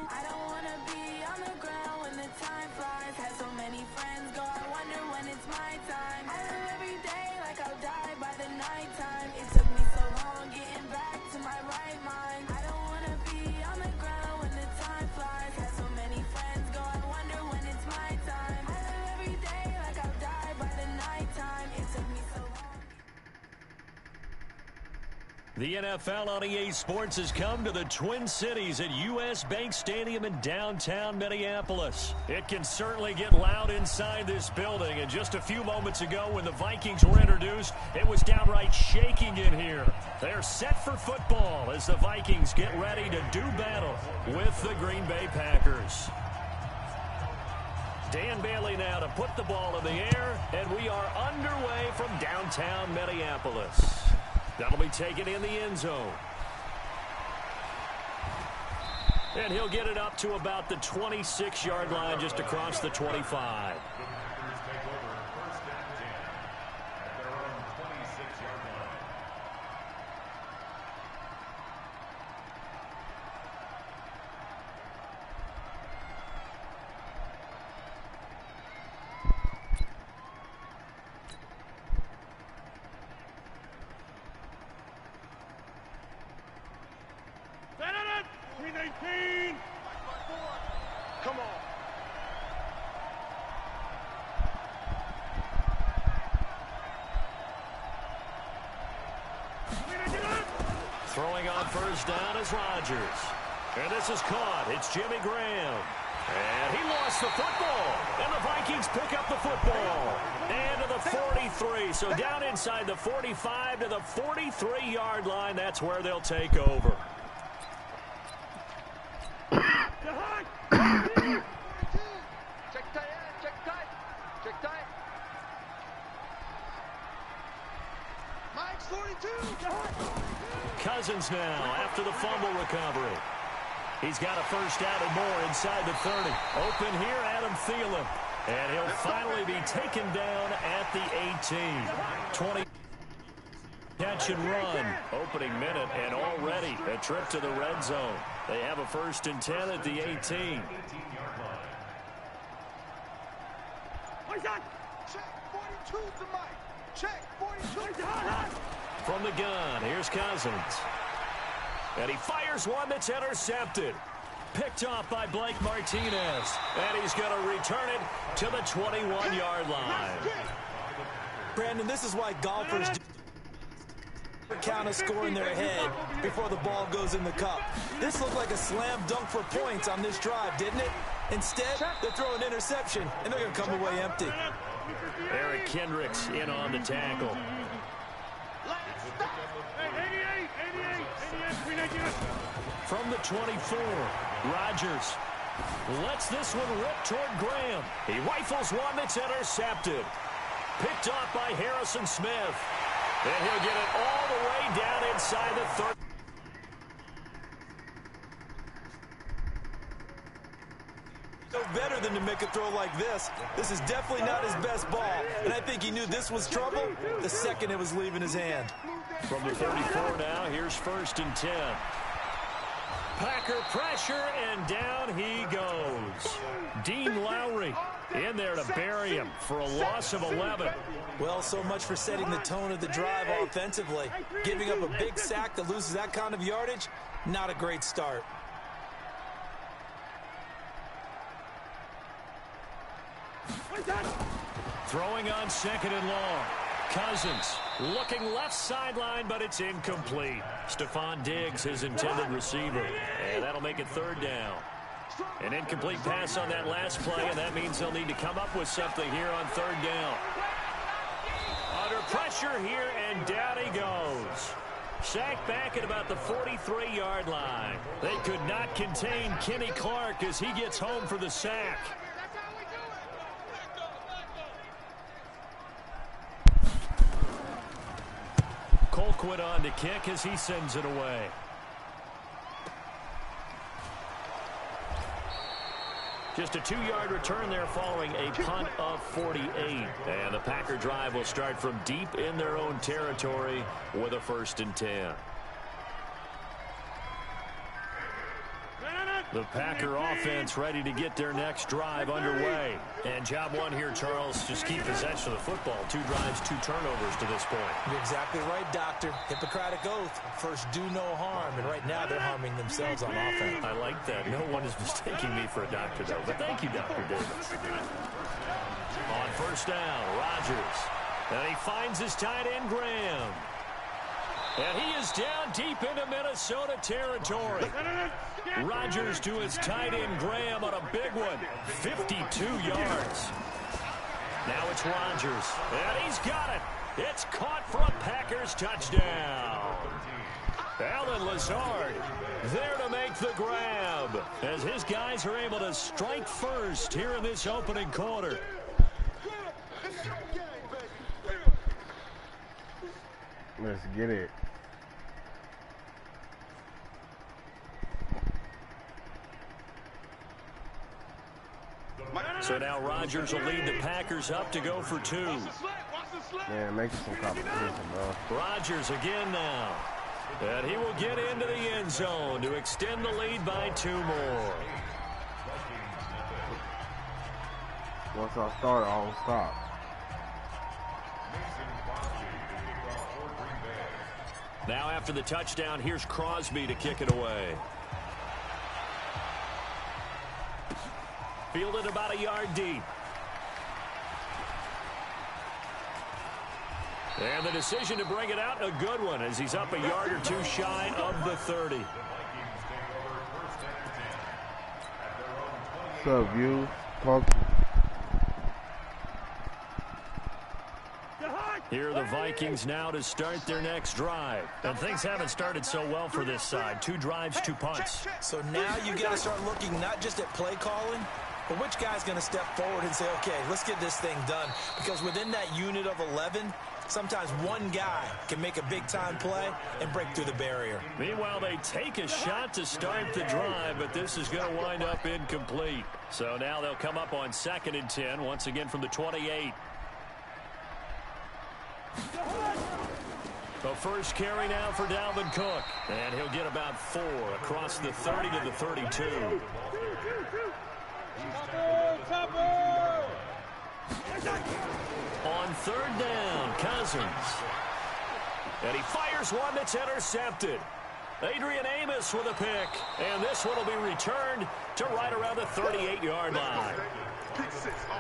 I don't wanna be on the ground when the time flies. Had so many friends go, I wonder when it's my time. I live every day like I'll die by the nighttime. It took me so long getting back to my right mind. I don't wanna be on the ground when the time flies. Had so many friends go, I wonder when it's my time. I live every day like I'll die by the nighttime. It took me so long. The NFL on EA Sports has come to the Twin Cities at US Bank Stadium in downtown Minneapolis. It can certainly get loud inside this building, and just a few moments ago when the Vikings were introduced, it was downright shaking in here. They're set for football as the Vikings get ready to do battle with the Green Bay Packers. Dan Bailey now to put the ball in the air, and we are underway from downtown Minneapolis. That'll be taken in the end zone. And he'll get it up to about the 26-yard line, just across the 25. Come on. Throwing on first down is Rodgers. And this is caught. It's Jimmy Graham. And he lost the football. And the Vikings pick up the football. And to the 43. So down inside the 45 to the 43-yard line. That's where they'll take over. Cousins now after the fumble recovery. He's got a first down and more inside the 30. Open here, Adam Thielen. And he'll finally be taken down at the 18. 20 catch and run. Opening minute and already a trip to the red zone. They have a 1st and 10 at the 18. Check 42 to Mike. Check 42. From the gun, here's Cousins. And he fires one that's intercepted. Picked off by Blake Martinez. And he's going to return it to the 21-yard line. Brandon, this is why golfers count a score in their head before the ball goes in the cup. This looked like a slam dunk for points on this drive, didn't it? Instead, they're throwing an interception, and they're going to come away empty. Eric Kendricks in on the tackle. From the 24, Rodgers lets this one rip toward Graham. He rifles one that's intercepted. Picked off by Harrison Smith. And he'll get it all the way down inside the 30. No better than to make a throw like this. This is definitely not his best ball. And I think he knew this was trouble the second it was leaving his hand. From the 34 now, here's 1st and 10. Packer pressure, and down he goes. Dean Lowry in there to bury him for a loss of 11. Well, so much for setting the tone of the drive offensively. Giving up a big sack that loses that kind of yardage, not a great start. Throwing on 2nd and long. Cousins looking left sideline, but it's incomplete. Stephon Diggs, his intended receiver. And that'll make it 3rd down. An incomplete pass on that last play, and that means they'll need to come up with something here on 3rd down. Under pressure here, and down he goes. Sacked back at about the 43-yard line. They could not contain Kenny Clark as he gets home for the sack. Colquitt on to kick as he sends it away. Just a 2-yard return there following a punt of 48. And the Packer drive will start from deep in their own territory with a 1st and 10. The Packer offense ready to get their next drive underway. And job one here, Charles, just keep possession of the football. 2 drives, 2 turnovers to this point. You're exactly right, Doctor. Hippocratic oath. First, do no harm. And right now, they're harming themselves on offense. I like that. No one is mistaking me for a doctor, though. But thank you, Dr. Davis. On first down, Rodgers. And he finds his tight end, Graham. And he is down deep into Minnesota territory. Rodgers to his tight end, Graham, on a big one. 52 yards. Now it's Rodgers. And he's got it. It's caught for a Packers touchdown. Allen Lazard there to make the grab as his guys are able to strike first here in this opening quarter. Let's get it. So now Rodgers will lead the Packers up to go for 2. Man, make some competition, bro. Rodgers again now. And he will get into the end zone to extend the lead by 2 more. Once I start, I won't stop. Now after the touchdown, here's Crosby to kick it away. Fielded about a yard deep. And the decision to bring it out, a good one, as he's up a yard or 2 shy of the 30. What's up, you? Talk to me. Here are the Vikings now to start their next drive. And things haven't started so well for this side. 2 drives, 2 punts. So now you got to start looking not just at play calling, but which guy's going to step forward and say, okay, let's get this thing done. Because within that unit of 11, sometimes one guy can make a big-time play and break through the barrier. Meanwhile, they take a shot to start the drive, but this is going to wind up incomplete. So now they'll come up on 2nd and 10, once again from the 28. The first carry now for Dalvin Cook. And he'll get about 4 across the 30 to the 32. On 3rd down, Cousins. And he fires one that's intercepted. Adrian Amos with a pick. And this one will be returned to right around the 38-yard line.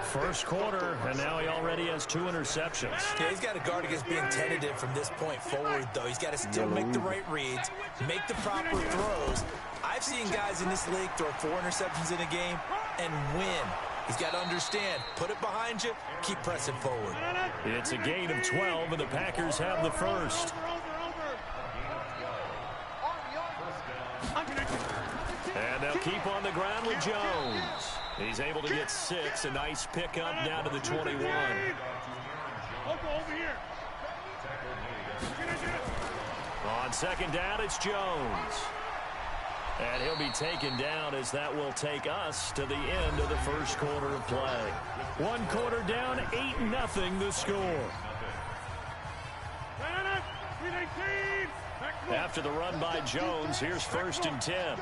First quarter, and now he already has 2 interceptions. Yeah, he's got to guard against being tentative from this point forward, though. He's got to still make the right reads, make the proper throws. I've seen guys in this league throw 4 interceptions in a game and win. He's got to understand, put it behind you, keep pressing forward. It's a gain of 12, and the Packers have the first. And they'll keep on the ground with Jones. He's able to get 6. A nice pickup down to the 21. On 2nd down, it's Jones. And he'll be taken down as that will take us to the end of the first quarter of play. 1 quarter down, 8-0 the score. After the run by Jones, here's 1st and 10.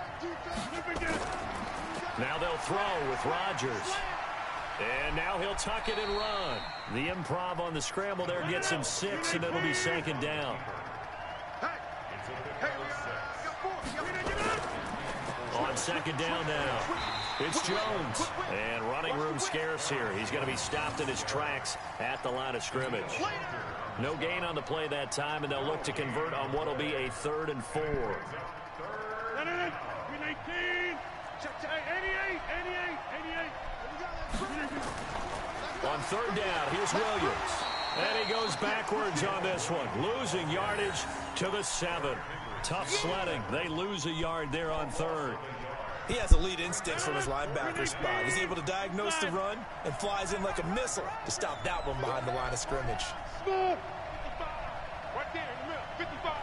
Now they'll throw with Rodgers. And now he'll tuck it and run. The improv on the scramble there gets him 6, and it'll be 2nd down. On 2nd down now, it's Jones. And running room scarce here. He's going to be stopped in his tracks at the line of scrimmage. No gain on the play that time, and they'll look to convert on what will be a 3rd and 4. On 3rd down, here's Williams. And he goes backwards on this one, losing yardage to the 7. Tough sledding. They lose a yard there on 3rd. He has elite instincts from his linebacker spot. He's able to diagnose the run and flies in like a missile to stop that one behind the line of scrimmage. Right there in the middle, 55.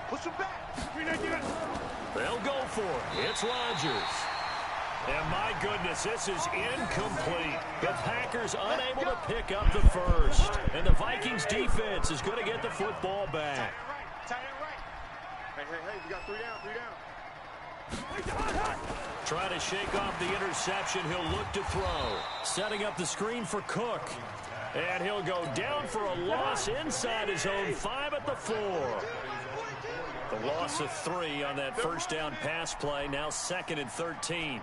Push him back. They'll go for it. It's Rodgers. And my goodness, this is incomplete. The Packers unable to pick up the first. And the Vikings defense is going to get the football back. Tight end right. Hey, we got 3 down, 3 down. Trying to shake off the interception. He'll look to throw. Setting up the screen for Cook. And he'll go down for a loss inside his own 5 at the 4. The loss of 3 on that first down pass play. Now 2nd and 13.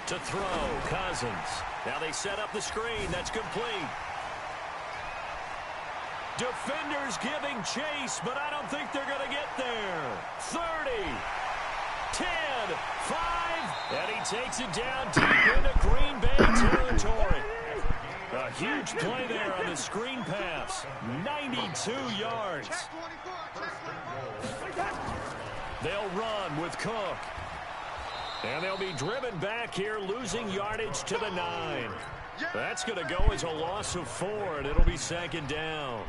To throw, Cousins. Now they set up the screen. That's complete. Defenders giving chase, but I don't think they're going to get there. 30, 10, 5, and he takes it down deep into Green Bay territory. A huge play there on the screen pass. 92 yards. They'll run with Cook. And they'll be driven back here, losing yardage to the 9. That's going to go as a loss of 4, and it'll be 2nd down.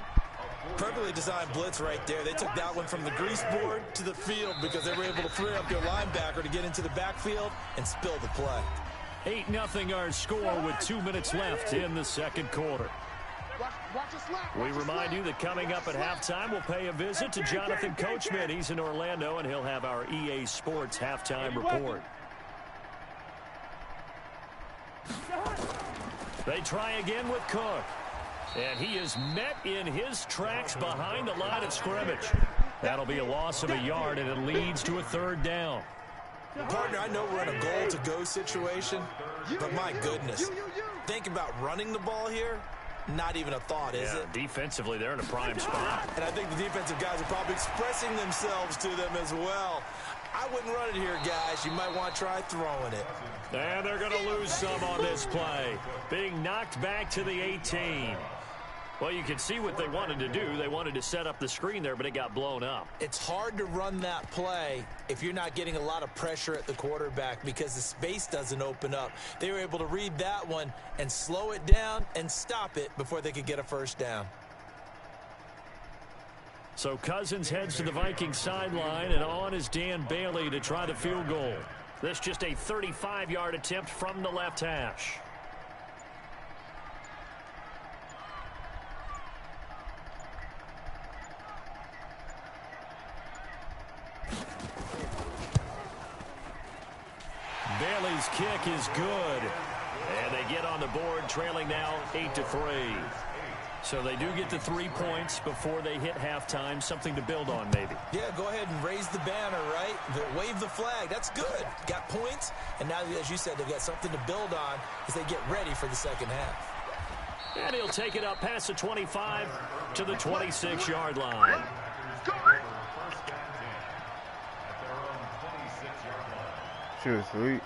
Perfectly designed blitz right there. They took that one from the grease board to the field because they were able to free up their linebacker to get into the backfield and spill the play. 8-0 our score with 2 minutes left in the second quarter. We remind you that coming up at halftime, we'll pay a visit to Jonathan Coachman. He's in Orlando, and he'll have our EA Sports halftime report. They try again with Cook. And he is met in his tracks behind the line of scrimmage. That'll be a loss of a yard, and it leads to a 3rd down. Partner, I know we're in a goal-to-go situation, but my goodness. Think about running the ball here. Not even a thought, is it? Defensively, they're in a prime spot. And I think the defensive guys are probably expressing themselves to them as well. I wouldn't run it here, guys. You might want to try throwing it. And they're going to lose some on this play. Being knocked back to the 18. Well, you can see what they wanted to do. They wanted to set up the screen there, but it got blown up. It's hard to run that play if you're not getting a lot of pressure at the quarterback because the space doesn't open up. They were able to read that one and slow it down and stop it before they could get a 1st down. So Cousins heads to the Vikings sideline, and on is Dan Bailey to try the field goal. This just a 35-yard attempt from the left hash. Bailey's kick is good. And they get on the board, trailing now 8-3. So they do get the 3 points before they hit halftime. Something to build on, maybe. Yeah, go ahead and raise the banner, right? Wave the flag. That's good. Got points. And now, as you said, they've got something to build on as they get ready for the second half. And he'll take it up past the 25 to the 26-yard line. She was sweet.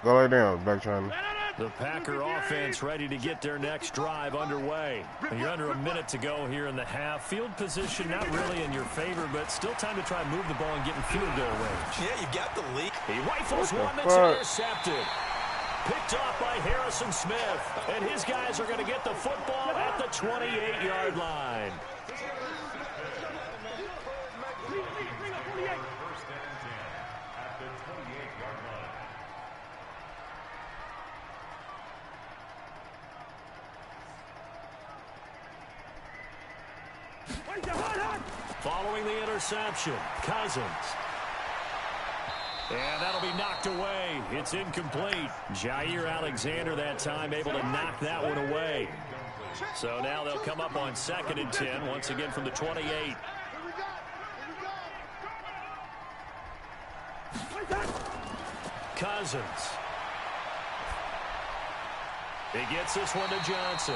Go lay down, back trying. The Packer offense ready to get their next drive underway. You're under a minute to go here in the half. Field position not really in your favor, but still time to try and move the ball and get in field goal range. Yeah, you got the lead. He rifles one that's intercepted. Picked off by Harrison Smith. And his guys are going to get the football at the 28-yard line. Following the interception, Cousins. And that'll be knocked away. It's incomplete. Jair Alexander that time able to knock that one away. So now they'll come up on 2nd and 10, once again from the 28. Cousins. He gets this one to Johnson.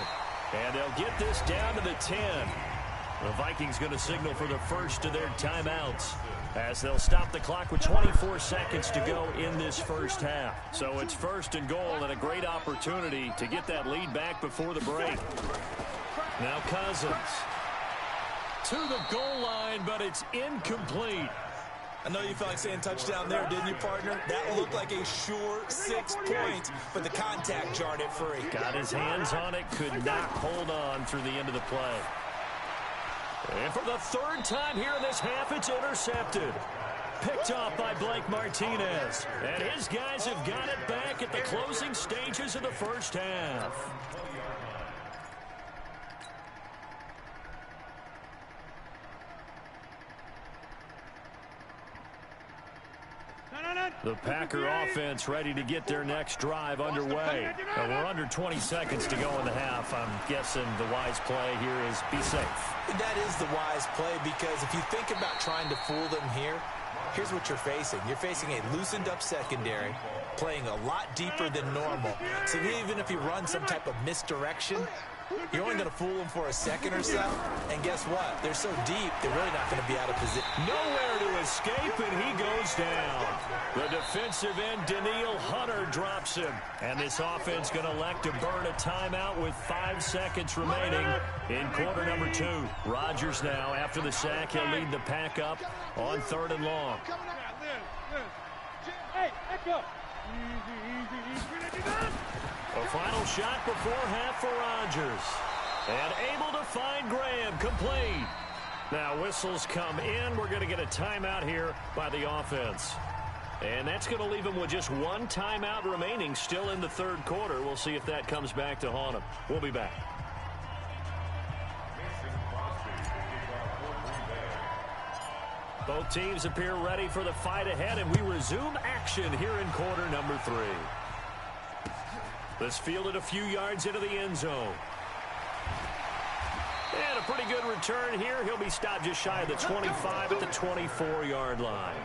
And they'll get this down to the 10. The Vikings going to signal for the first of their timeouts as they'll stop the clock with 24 seconds to go in this first half. So it's 1st and goal and a great opportunity to get that lead back before the break. Now Cousins to the goal line, but it's incomplete. I know you felt like saying touchdown there, didn't you, partner? That looked like a sure 6 points, but the contact jarred it free. Got his hands on it, could not hold on through the end of the play. And for the 3rd time here in this half, it's intercepted. Picked off by Blake Martinez. And his guys have got it back at the closing stages of the first half. The Packer offense ready to get their next drive underway. And we're under 20 seconds to go in the half. I'm guessing the wise play here is be safe. That is the wise play, because if you think about trying to fool them here, here's what you're facing. You're facing a loosened up secondary, playing a lot deeper than normal. So even if you run some type of misdirection, you're only going to fool them for a second or so. And guess what? They're so deep, they're really not going to be out of position. Nowhere to escape, and he goes down. The defensive end, Daniil Hunter, drops him. And this offense going to elect to burn a timeout with 5 seconds remaining in quarter number 2. Rodgers now, after the sack, he'll lead the pack up on 3rd and long. Hey, back up. Easy. A final shot before half for Rodgers. And able to find Graham, complete. Now whistles come in. We're going to get a timeout here by the offense. And that's going to leave him with just 1 timeout remaining still in the 3rd quarter. We'll see if that comes back to haunt him. We'll be back. Both teams appear ready for the fight ahead, and we resume action here in quarter number 3. This fielded a few yards into the end zone. And a pretty good return here. He'll be stopped just shy of the 25 at the 24-yard line.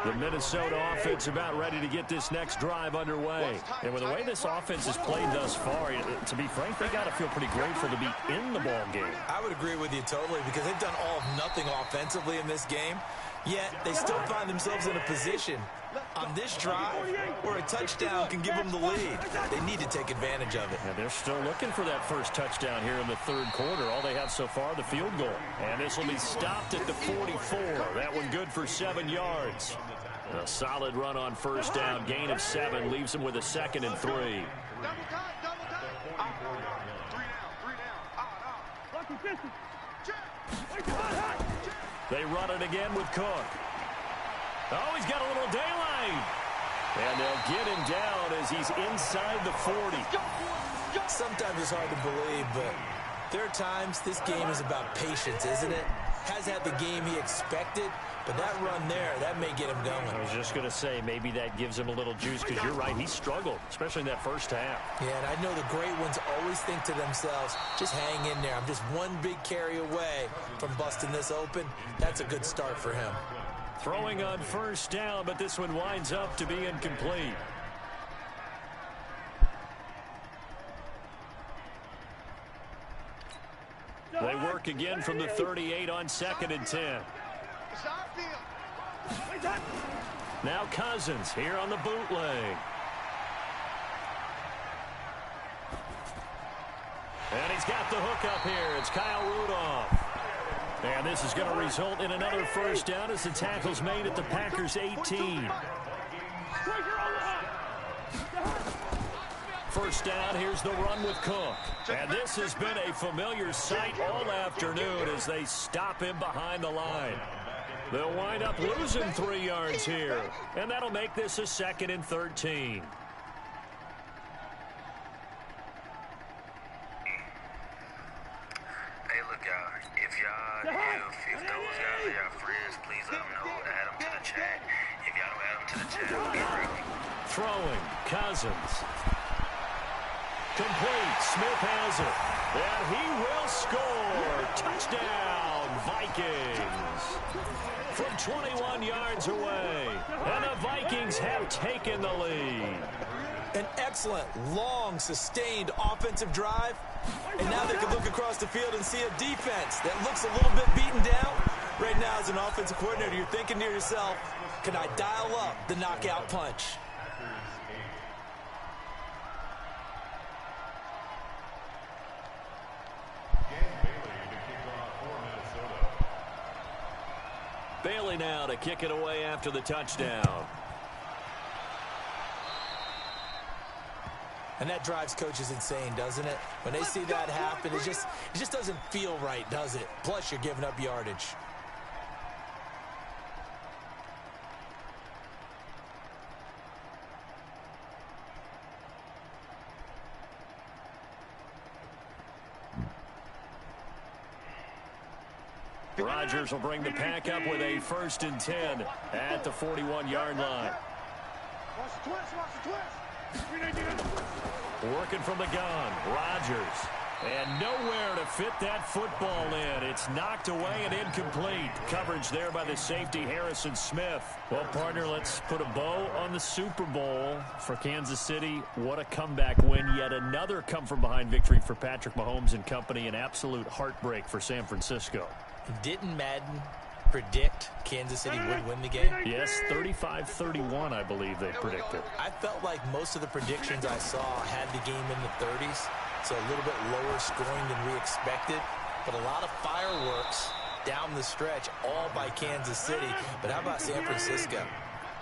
The Minnesota offense about ready to get this next drive underway. And with the way this offense has played thus far, to be frank, they got to feel pretty grateful to be in the ball game. I would agree with you totally, because they've done all of nothing offensively in this game, yet they still find themselves in a position on this drive where a touchdown can give them the lead. They need to take advantage of it. And they're still looking for that first touchdown here in the 3rd quarter. All they have so far, the field goal. And this will be stopped at the 44. That one good for 7 yards. A solid run on first down. Gain of 7 leaves them with a 2nd and 3. Double time. 3 down. They run it again with Cook. Oh, he's got a little daylight. And they'll get him down as he's inside the 40. Sometimes it's hard to believe, but there are times this game is about patience, isn't it? Has had the game he expected, but that run there, that may get him going. I was just going to say, maybe that gives him a little juice, because you're right, he struggled, especially in that first half. Yeah, and I know the great ones always think to themselves, just hang in there. I'm just one big carry away from busting this open. That's a good start for him. Throwing on first down, but this one winds up to be incomplete. They work again from the 38 on 2nd and 10. Now Cousins here on the bootleg. And he's got the hook up here. It's Kyle Rudolph. And this is going to result in another first down as the tackle's made at the Packers' 18. First down, here's the run with Cook. And this has been a familiar sight all afternoon as they stop him behind the line. They'll wind up losing 3 yards here. And that'll make this a 2nd and 13. Hey, look, y'all. If those guys are y'all friends, please let them know. Add them to the chat. If y'all don't add them to the chat, it'll get real. Throwing, Cousins. Complete. Smith has it. And he will score. Touchdown, Vikings. From 21 yards away. And the Vikings have taken the lead. An excellent, long, sustained offensive drive. And now they can look across the field and see a defense that looks a little bit beaten down. Right now, as an offensive coordinator, you're thinking to yourself, can I dial up the knockout punch? Bailey now to kick it away after the touchdown. And that drives coaches insane, doesn't it? When they see that happen, it just doesn't feel right, does it? Plus, you're giving up yardage. Rodgers will bring the pack up with a 1st and 10 at the 41-yard line. Watch the twist, watch the twist. Working from the gun, Rodgers. And nowhere to fit that football in. It's knocked away and incomplete. Coverage there by the safety, Harrison Smith. Well, partner, let's put a bow on the Super Bowl for Kansas City. What a comeback win. Yet another come-from-behind victory for Patrick Mahomes and company. An absolute heartbreak for San Francisco. Didn't Madden predict Kansas City would win the game? Yes, 35-31, I believe they predicted. I felt like most of the predictions I saw had the game in the 30s. So a little bit lower scoring than we expected, but a lot of fireworks down the stretch, all by Kansas City. But how about San Francisco?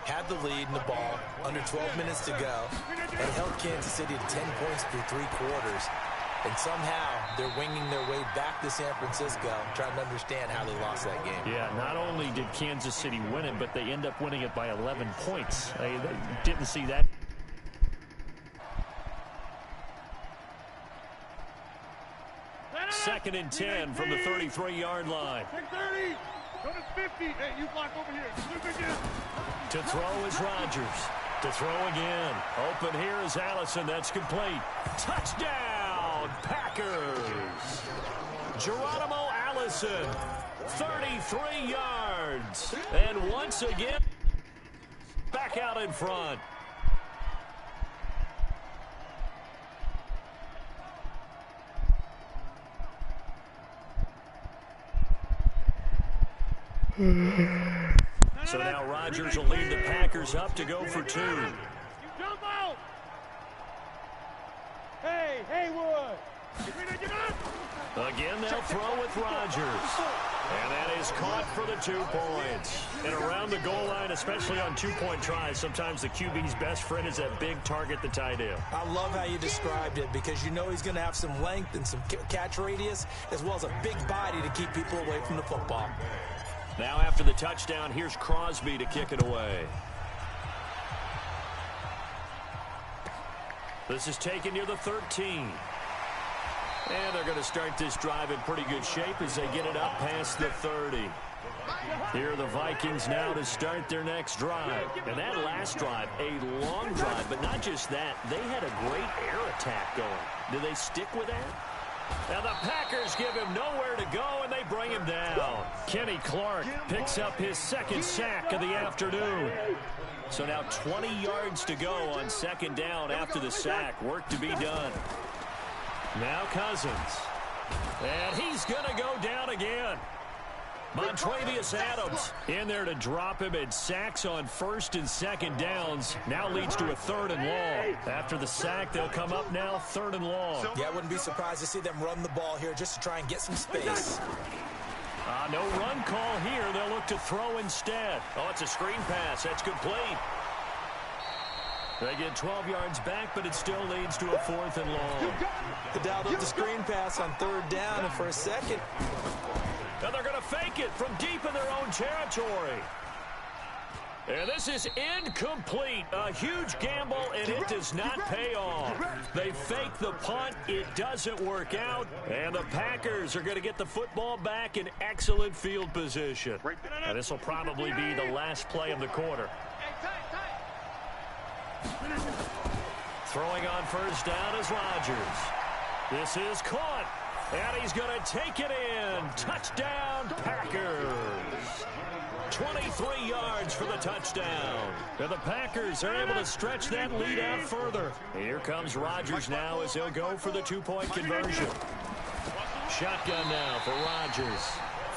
Had the lead in the ball, under 12 minutes to go, and held Kansas City to 10 points through 3 quarters. And somehow they're winging their way back to San Francisco, trying to understand how they lost that game. Yeah, not only did Kansas City win it, but they end up winning it by 11 points. They didn't see that. Second and 10 from the 33-yard line. 30. Go to 50. Hey, you block over here. To throw is Rodgers. To throw again. Open here is Allison. That's complete. Touchdown, Packers. Geronimo Allison, 33 yards. And once again, back out in front. So now Rodgers will lead the Packers up to go for 2. You jump out. Hey, Haywood. Again, they'll throw with Rodgers. And that is caught for the 2 points. And around the goal line, especially on 2-point tries, sometimes the QB's best friend is that big target, the tight end. I love how you described it because you know he's going to have some length and some catch radius as well as a big body to keep people away from the football. Now after the touchdown, here's Crosby to kick it away. This is taken near the 13. And they're going to start this drive in pretty good shape as they get it up past the 30. Here are the Vikings now to start their next drive. And that last drive, a long drive, but not just that. They had a great air attack going. Do they stick with that? Now the Packers give him nowhere to go, and they bring him down. Kenny Clark picks up his 2nd sack of the afternoon. So now 20 yards to go on 2nd down after the sack. Work to be done. Now Cousins. And he's going to go down again. Montravius Adams in there to drop him, and sacks on 1st and 2nd downs. Now leads to a 3rd and long. After the sack, they'll come up now 3rd and long. Yeah, I wouldn't be surprised to see them run the ball here just to try and get some space. No run call here. They'll look to throw instead. Oh, it's a screen pass. That's complete. They get 12 yards back, but it still leads to a 4th and long. They dialed up the screen pass on 3rd down, and for a second, and they're going to fake it from deep in their own territory. And this is incomplete. A huge gamble, and it does not pay off. They fake the punt. It doesn't work out. And the Packers are going to get the football back in excellent field position. And this will probably be the last play of the quarter. Throwing on 1st down is Rodgers. This is caught. And he's going to take it in. Touchdown, Packers. 23 yards for the touchdown. And the Packers are able to stretch that lead out further. Here comes Rodgers now as he'll go for the 2-point conversion. Shotgun now for Rodgers.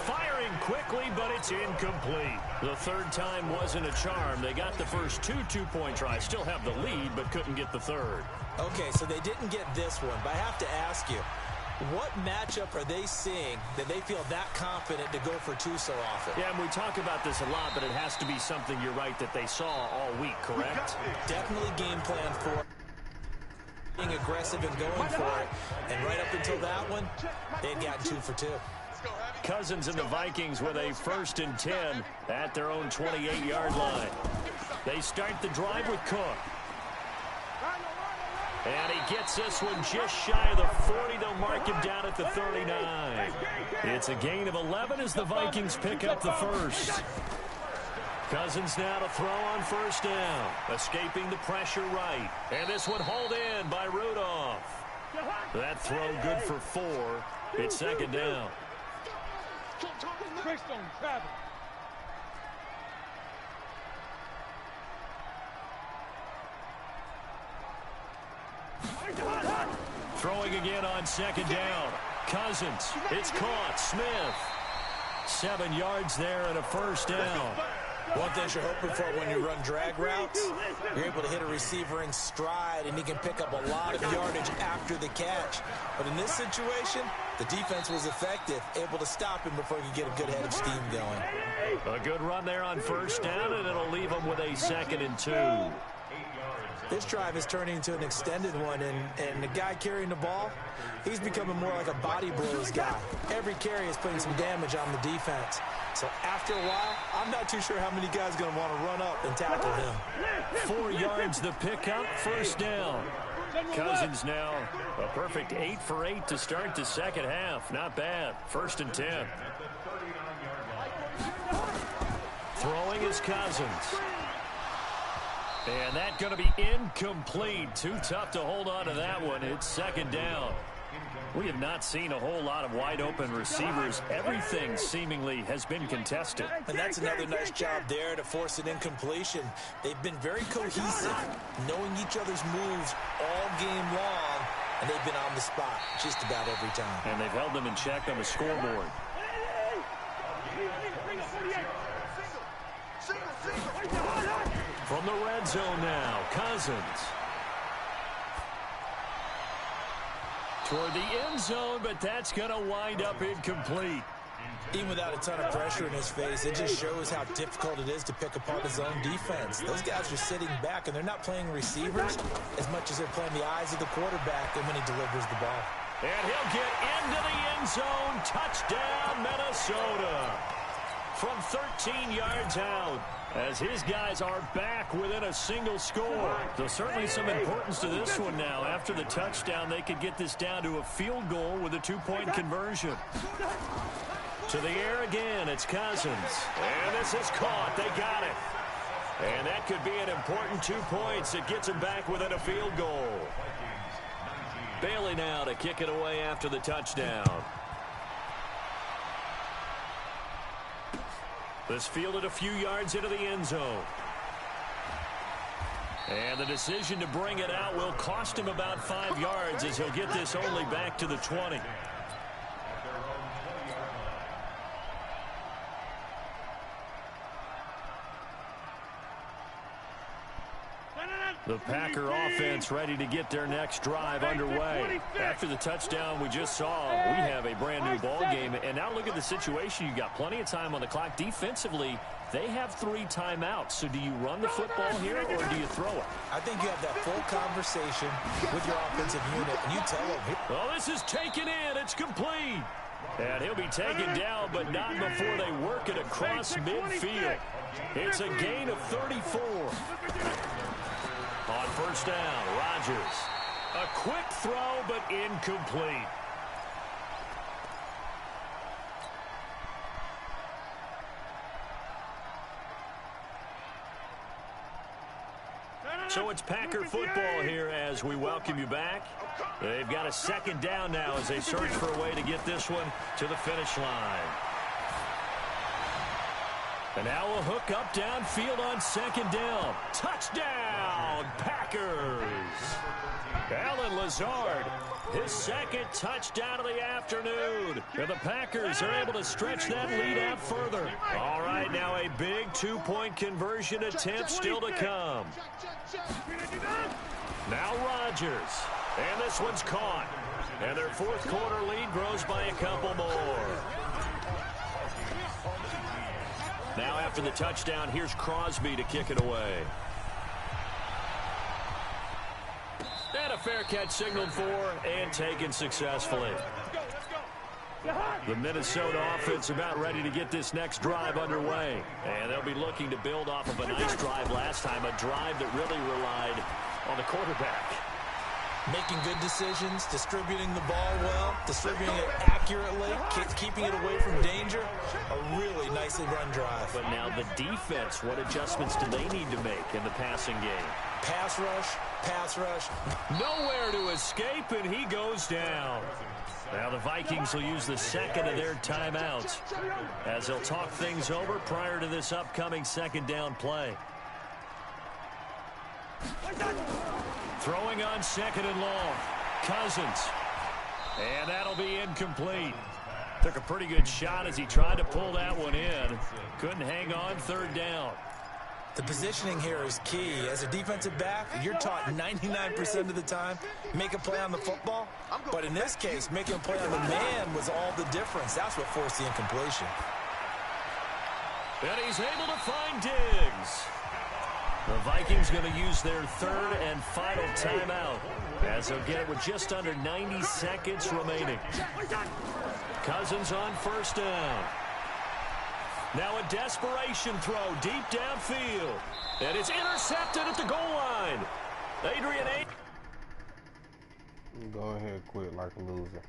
Firing quickly, but it's incomplete. The 3rd time wasn't a charm. They got the first 2 2-point tries. Still have the lead, but couldn't get the 3rd. Okay, so they didn't get this one, but I have to ask you, what matchup are they seeing that they feel that confident to go for 2 so often? Yeah, and we talk about this a lot, but it has to be something, you're right, that they saw all week, correct? Definitely game plan for being aggressive and going for it. And right up until that one, they had gotten 2 for 2. Cousins and the Vikings with a 1st and 10 at their own 28-yard line. They start the drive with Cook. And he gets this one just shy of the 40. They'll mark him down at the 39. It's a gain of 11 as the Vikings pick up the first. Cousins now to throw on first down. Escaping the pressure right. And this one hauled in by Rudolph. That throw good for 4. It's second down. Throwing again on second down. Cousins. It's caught. Smith. 7 yards there and a first down. One thing you're hoping for when you run drag routes, you're able to hit a receiver in stride, and he can pick up a lot of yardage after the catch. But in this situation, the defense was effective, able to stop him before he could get a good head of steam going. A good run there on first down, and it'll leave him with a 2nd and 2. This drive is turning into an extended one, and the guy carrying the ball, he's becoming more like a body blows guy. Every carry is putting some damage on the defense. So after a while, I'm not too sure how many guys are going to want to run up and tackle him. 4 yards the pickup, first down. Cousins now a perfect 8 for 8 to start the second half. Not bad. 1st and 10. Throwing is Cousins. And that's going to be incomplete. Too tough to hold on to that one. It's second down. We have not seen a whole lot of wide-open receivers. Everything seemingly has been contested. And that's another nice job there to force an incompletion. They've been very cohesive, knowing each other's moves all game long, and they've been on the spot just about every time. And they've held them in check on the scoreboard. From the red zone now, Cousins. Toward the end zone, but that's going to wind up incomplete. Even without a ton of pressure in his face, it just shows how difficult it is to pick apart his own defense. Those guys are sitting back, and they're not playing receivers as much as they're playing the eyes of the quarterback when he delivers the ball. And he'll get into the end zone. Touchdown, Minnesota. From 13 yards out, as his guys are back within a single score. There's certainly some importance to this one now. After the touchdown, they could get this down to a field goal with a 2-point conversion. To the air again, it's Cousins. And this is caught. They got it. And that could be an important 2 points. It gets them back within a field goal. Bailey now to kick it away after the touchdown. This fielded a few yards into the end zone. And the decision to bring it out will cost him about 5 yards as he'll get this only back to the 20. The Packer offense ready to get their next drive underway. After the touchdown we just saw, we have a brand new ball game. And now look at the situation. You got plenty of time on the clock. Defensively, they have 3 timeouts. So do you run the football here or do you throw it? I think you have that full conversation with your offensive unit, and you tell them. Well, this is taken in. It's complete. And he'll be taken down, but not before they work it across midfield. It's a gain of 34. On first down, Rodgers. A quick throw, but incomplete. So it's Packer football here as we welcome you back. They've got a second down now as they search for a way to get this one to the finish line. And now a hook up downfield on second down. Touchdown, Packers. Allen Lazard, his second touchdown of the afternoon. And the Packers are able to stretch that lead out further. All right, now a big 2-point conversion attempt still to come. Now Rodgers. And this one's caught. And their fourth quarter lead grows by a couple more. Now after the touchdown, here's Crosby to kick it away. And a fair catch signaled for and taken successfully. The Minnesota offense about ready to get this next drive underway. And they'll be looking to build off of a nice drive last time, a drive that really relied on the quarterback. Making good decisions, distributing the ball well, distributing it accurately, keeping it away from danger. A really nicely run drive. But now the defense, what adjustments do they need to make in the passing game? Pass rush, pass rush. Nowhere to escape, and he goes down. Now the Vikings will use the second of their timeouts as they'll talk things over prior to this upcoming second down play. Throwing on second and long. Cousins. And that'll be incomplete. Took a pretty good shot as he tried to pull that one in. Couldn't hang on third down. The positioning here is key. As a defensive back, you're taught 99% of the time, make a play on the football. But in this case, making a play on the man was all the difference. That's what forced the incompletion. And he's able to find Diggs. The Vikings going to use their third and final timeout as they'll get it with just under 90 seconds remaining. Cousins on first down. Now a desperation throw deep downfield. And it's intercepted at the goal line. Adrian A. Go ahead, quit like a loser.